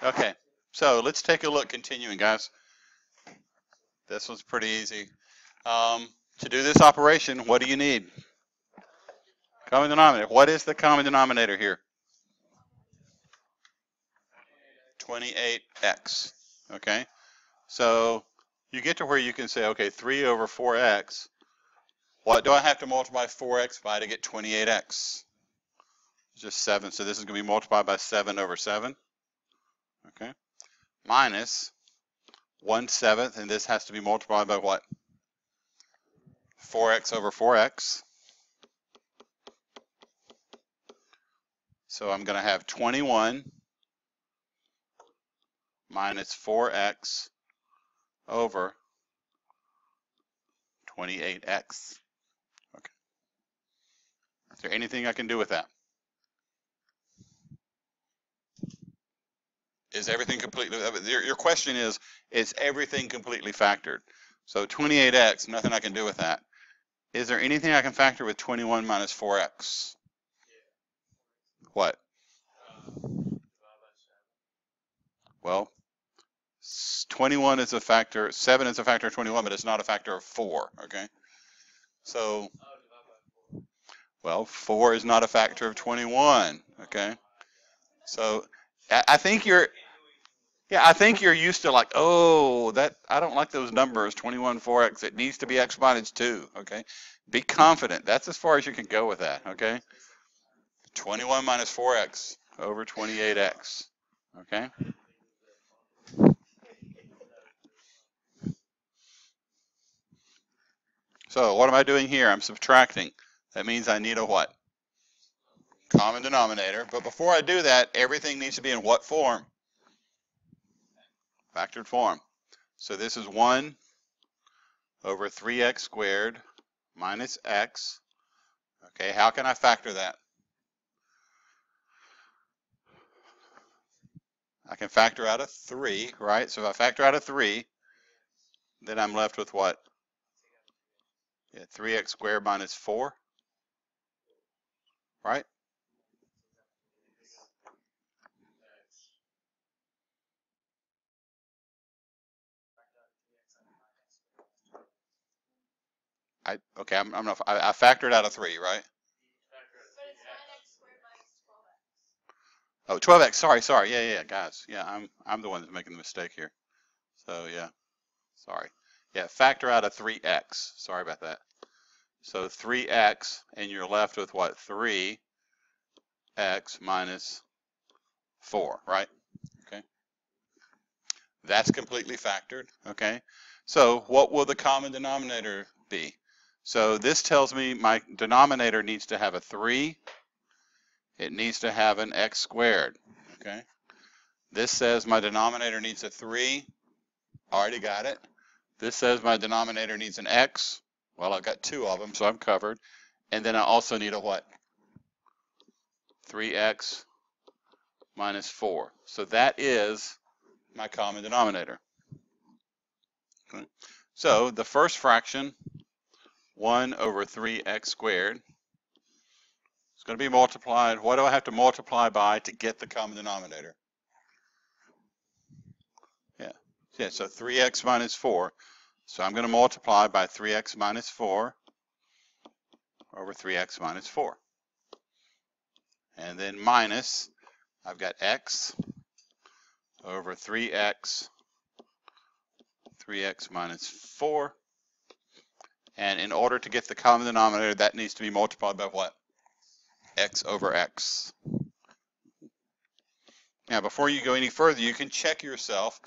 Okay, so let's take a look, continuing, guys. This one's pretty easy. To do this operation, what do you need? Common denominator. What is the common denominator here? 28x. Okay, so you get to where you can say, okay, 3 over 4x. What do I have to multiply 4x by to get 28x? Just 7. So this is going to be multiplied by 7 over 7. Okay, minus 1/7, and this has to be multiplied by what? 4x over 4x. So I'm going to have 21 minus 4x over 28x. Okay. Is there anything I can do with that? Is everything completely, your question is everything completely factored? So 28x, nothing I can do with that. Is there anything I can factor with 21 minus 4x? What? Well, 21 is a factor, 7 is a factor of 21, but it's not a factor of 4, okay? So, well, 4 is not a factor of 21, okay? So, I think you're used to like, oh, that I don't like those numbers, 21, 4x. It needs to be x minus 2, okay? Be confident. That's as far as you can go with that, okay? 21 minus 4x over 28x, okay? So what am I doing here? I'm subtracting. That means I need a what? Common denominator. But before I do that, everything needs to be in what form? Factored form. So this is 1 over 3x squared minus x. Okay, how can I factor that? I can factor out a 3, right? So if I factor out a 3, then I'm left with what? Yeah, 3x squared minus 4, right? I factored out a 3, right? Oh, 12x. Sorry. Yeah, guys. Yeah, I'm the one that's making the mistake here. So yeah, sorry. Yeah, factor out a 3x. Sorry about that. So 3x, and you're left with what? 3x minus 4, right? Okay. That's completely factored. Okay. So what will the common denominator be? So this tells me my denominator needs to have a 3. It needs to have an x squared. Okay. This says my denominator needs a 3. Already got it. This says my denominator needs an x. Well, I've got 2 of them, so I'm covered. And then I also need a what? 3x minus 4. So that is my common denominator. Okay. So the first fraction, 1 over 3x squared, is going to be multiplied. What do I have to multiply by to get the common denominator? Yeah, so 3x minus 4. So I'm going to multiply by 3x minus 4 over 3x minus 4. And then minus, I've got x over 3x minus 4. And in order to get the common denominator, that needs to be multiplied by what? X over x. Now, before you go any further, you can check yourself.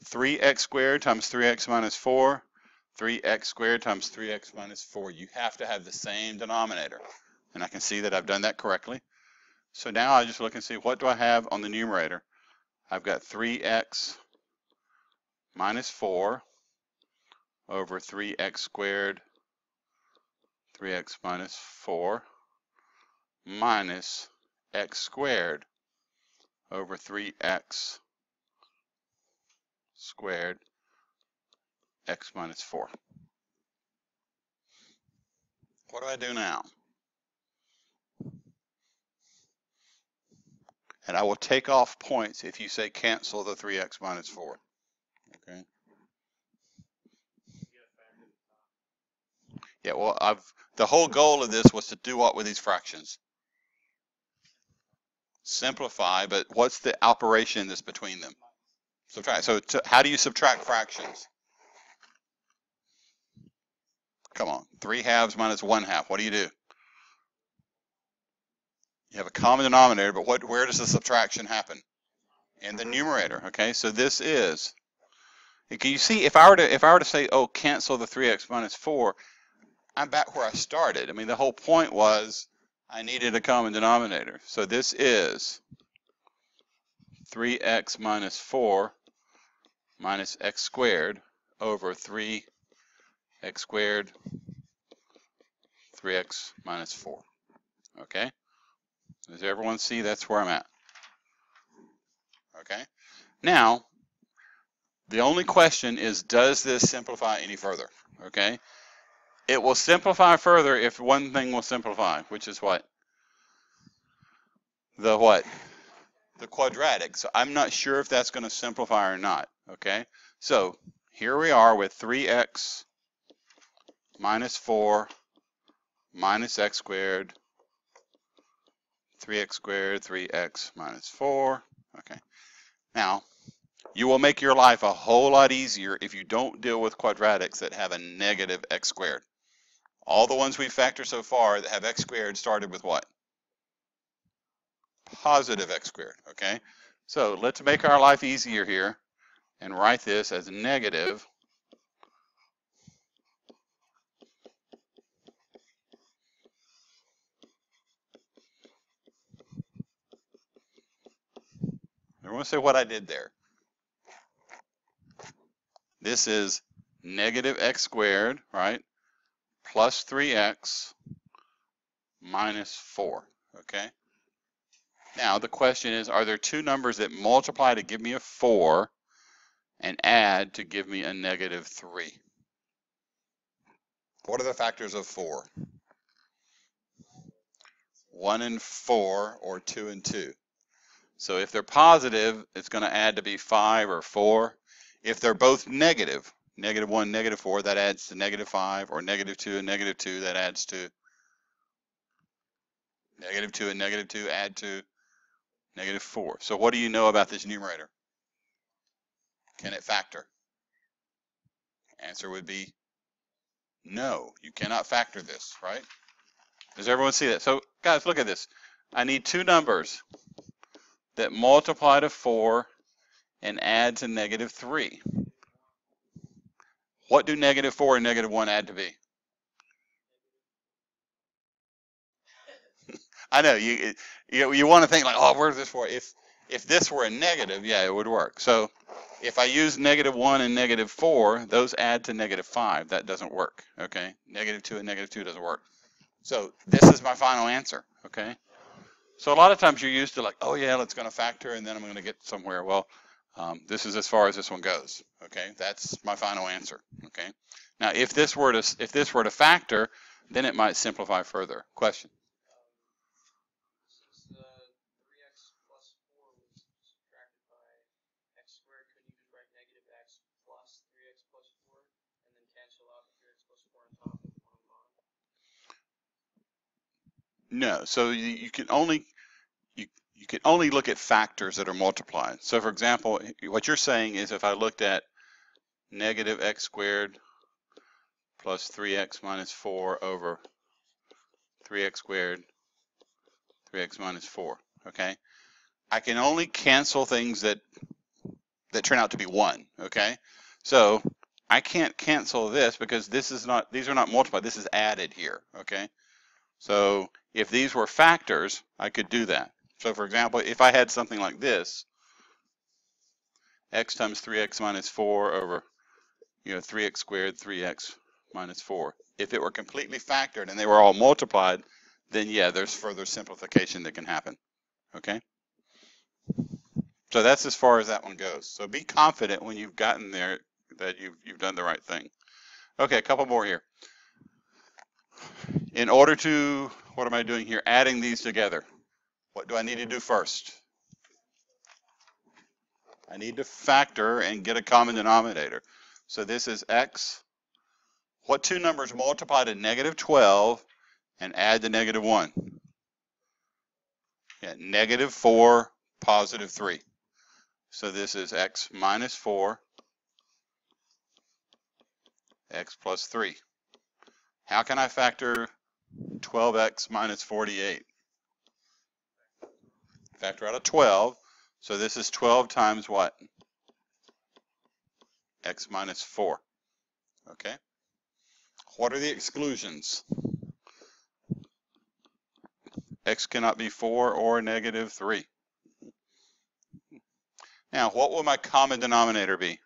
3x squared times 3x minus 4, 3x squared times 3x minus 4. You have to have the same denominator. And I can see that I've done that correctly. So now I just look and see, what do I have on the numerator? I've got 3x minus 4 over 3x squared, 3x minus 4, minus x squared over 3x squared, x minus 4. What do I do now? And I will take off points if you say cancel the 3x minus 4. Okay. Yeah, well, the whole goal of this was to do what with these fractions? Simplify, but what's the operation that's between them? Subtract. So how do you subtract fractions? Come on, 3/2 minus 1/2. What do? You have a common denominator, but where does the subtraction happen? In the numerator. Okay, so this is. Can you see if I were to say, oh, cancel the 3x minus 4, I'm back where I started. I mean, the whole point was I needed a common denominator. So this is 3x minus 4 minus x squared over 3x squared 3x minus 4. Okay? Does everyone see that's where I'm at? Okay? Now, the only question is, does this simplify any further? Okay? It will simplify further if one thing will simplify, which is what? The what? The quadratic. So I'm not sure if that's going to simplify or not. Okay? So here we are with 3x minus 4 minus x squared 3x squared 3x minus 4. Okay. Now, you will make your life a whole lot easier if you don't deal with quadratics that have a negative x squared. All the ones we've factored so far that have x squared started with what? Positive x squared, okay? So let's make our life easier here and write this as negative I want to say what I did there. This is negative x squared, right? Plus 3x minus 4, okay? Now the question is, are there two numbers that multiply to give me a 4 and add to give me a negative 3? What are the factors of 4? 1 and 4 or 2 and 2. So if they're positive, it's going to add to be 5 or 4. If they're both negative, negative 1, negative 4, that adds to negative 5, or negative 2 and negative 2, that adds to negative 2 and negative 2 add to negative 4. So what do you know about this numerator? Can it factor? Answer would be no. You cannot factor this, right? Does everyone see that? So guys, look at this. I need two numbers that multiply to 4 and add to negative 3. What do negative 4 and negative 1 add to be? I know you want to think like, oh, where's this for? If this were a negative, yeah, it would work. So if I use negative 1 and negative 4, those add to negative 5. That doesn't work. Okay, negative 2 and negative 2 doesn't work. So this is my final answer. Okay. So a lot of times you're used to like, oh yeah, it's going to factor, and then I'm going to get somewhere. Well, this is as far as this one goes. Okay, that's my final answer. Okay. Now, if this were to factor, then it might simplify further. Question. Since the 3x plus 4 was subtracted by x squared, couldn't you just write negative x plus 3x plus 4 and then cancel out the 3x plus 4 on top of 1 on the bottom? No. So you can only you can only look at factors that are multiplied. So for example, what you're saying is if I looked at negative x squared plus 3x minus 4 over 3x squared 3x minus 4, okay? I can only cancel things that turn out to be 1, okay? So I can't cancel this because these are not multiplied, this is added here, okay? So if these were factors, I could do that. So for example, if I had something like this, x times 3x minus 4 over 3x squared 3x minus 4. If it were completely factored and they were all multiplied, then yeah, there's further simplification that can happen. Okay? So that's as far as that one goes. So be confident when you've gotten there that you've done the right thing. Okay, a couple more here. In order to, what am I doing here? Adding these together. What do I need to do first? I need to factor and get a common denominator. So this is x. What two numbers multiply to negative 12 and add the negative 1? Yeah, negative 4, positive 3. So this is x minus 4, x plus 3. How can I factor 12x minus 48? Factor out of 12. So this is 12 times what? X minus 4. Okay. What are the exclusions? X cannot be 4 or negative 3. Now, what will my common denominator be?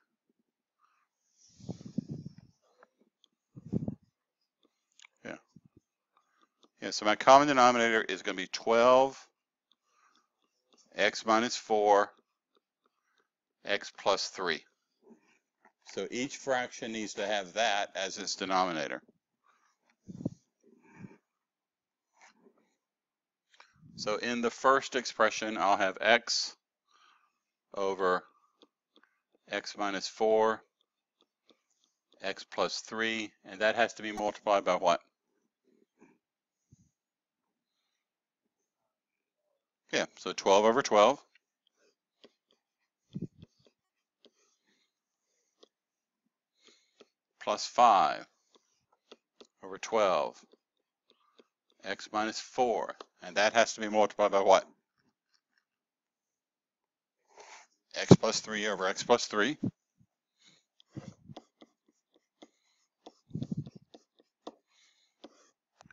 Yeah, so my common denominator is going to be 12 x minus 4 x plus 3. So each fraction needs to have that as its denominator. So in the first expression, I'll have x over x minus 4 x plus 3, and that has to be multiplied by what? Yeah, so 12 over 12 plus 5 over 12 x minus 4, and that has to be multiplied by what? X plus 3 over x plus 3.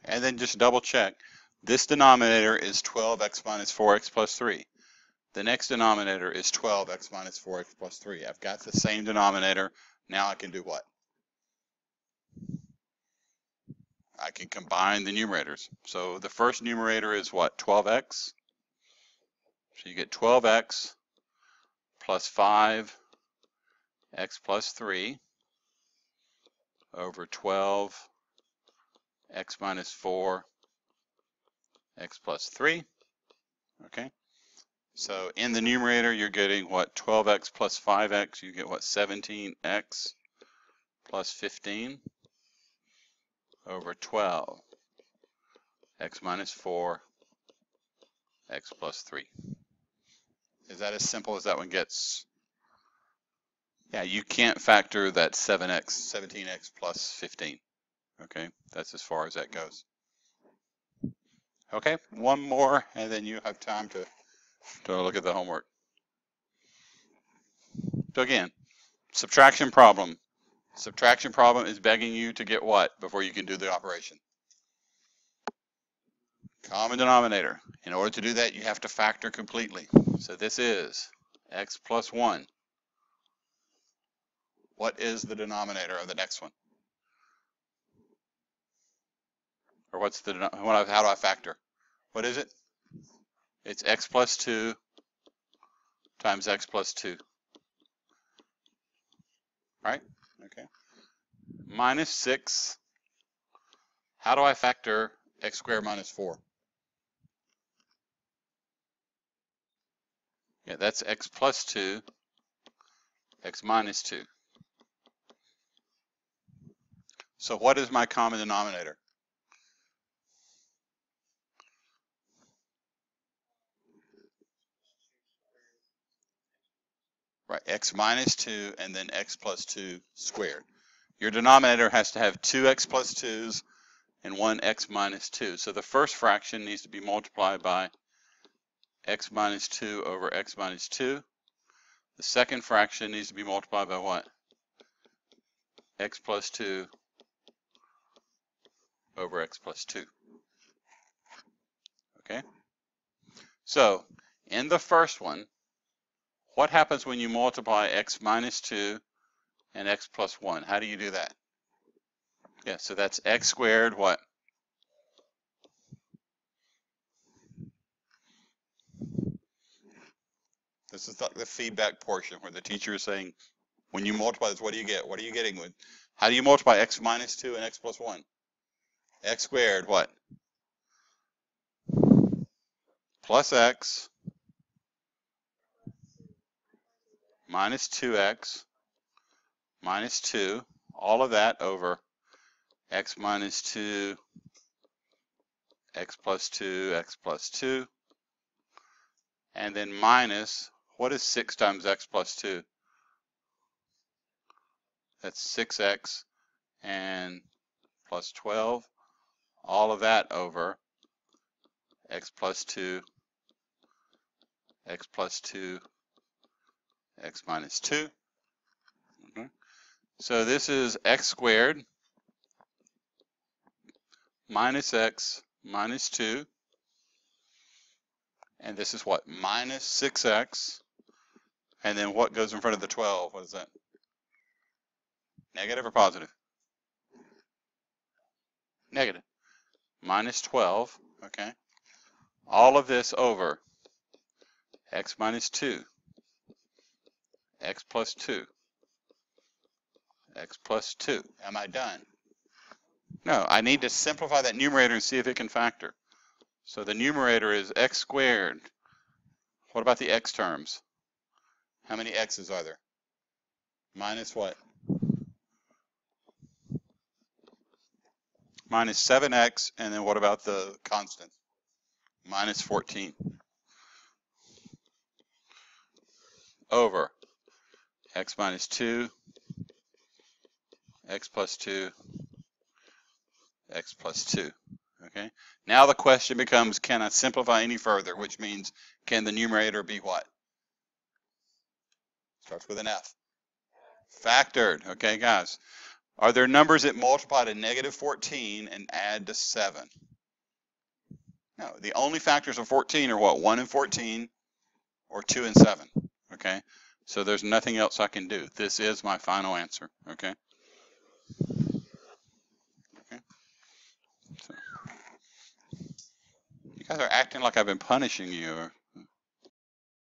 And then just double check. This denominator is 12x minus 4x plus 3. The next denominator is 12x minus 4x plus 3. I've got the same denominator. Now I can do what? I can combine the numerators. So the first numerator is what? 12x. So you get 12x plus 5x plus 3 over 12x minus 4x plus 3. Okay. So in the numerator, you're getting what? 12x plus 5x. You get what? 17x plus 15 over 12 x minus 4 x plus 3. Is that as simple as that one gets? Yeah, you can't factor that 17x plus 15. Okay, that's as far as that goes. Okay, one more, and then you have time to look at the homework. So again, subtraction problem. Subtraction problem is begging you to get what before you can do the operation? Common denominator. In order to do that, you have to factor completely. So this is x plus 1. What is the denominator of the next one? Or what's the, how do I factor? What is it? It's x plus 2 times x plus 2. Right? Okay. Minus 6. How do I factor x squared minus 4? Yeah, that's x plus 2, x minus 2. So what is my common denominator? Right, x minus 2 and then x plus 2 squared. Your denominator has to have two x plus 2's and one x minus 2. So the first fraction needs to be multiplied by x minus 2 over x minus 2. The second fraction needs to be multiplied by what? X plus 2 over x plus 2. Okay? So, in the first one, what happens when you multiply x minus 2 and x plus 1? How do you do that? Yeah, so that's x squared what? This is the feedback portion where the teacher is saying, when you multiply this, what do you get? What are you getting with? How do you multiply x minus 2 and x plus 1? X squared what? Plus x minus 2x minus 2, all of that over x minus 2, x plus 2, x plus 2, and then minus, what is 6 times x plus 2? That's 6x and plus 12, all of that over x plus 2, x plus 2, x minus 2. Okay. So this is x squared minus x minus 2, and this is what? Minus 6x, and then what goes in front of the 12? What is that? Negative or positive? Negative. Minus 12, okay? All of this over x minus 2, x plus 2, x plus 2. Am I done? No, I need to simplify that numerator and see if it can factor. So the numerator is x squared. What about the x terms? How many x's are there? Minus what? Minus 7x, and then what about the constant? Minus 14. Over x minus 2, x plus 2, x plus 2. Okay. Now the question becomes, can I simplify any further? Which means, can the numerator be what? Starts with an F. Factored. Okay, guys. Are there numbers that multiply to negative 14 and add to 7? No. The only factors of 14 are what? 1 and 14 or 2 and 7. Okay. So there's nothing else I can do. This is my final answer. Okay. Okay. So, you guys are acting like I've been punishing you.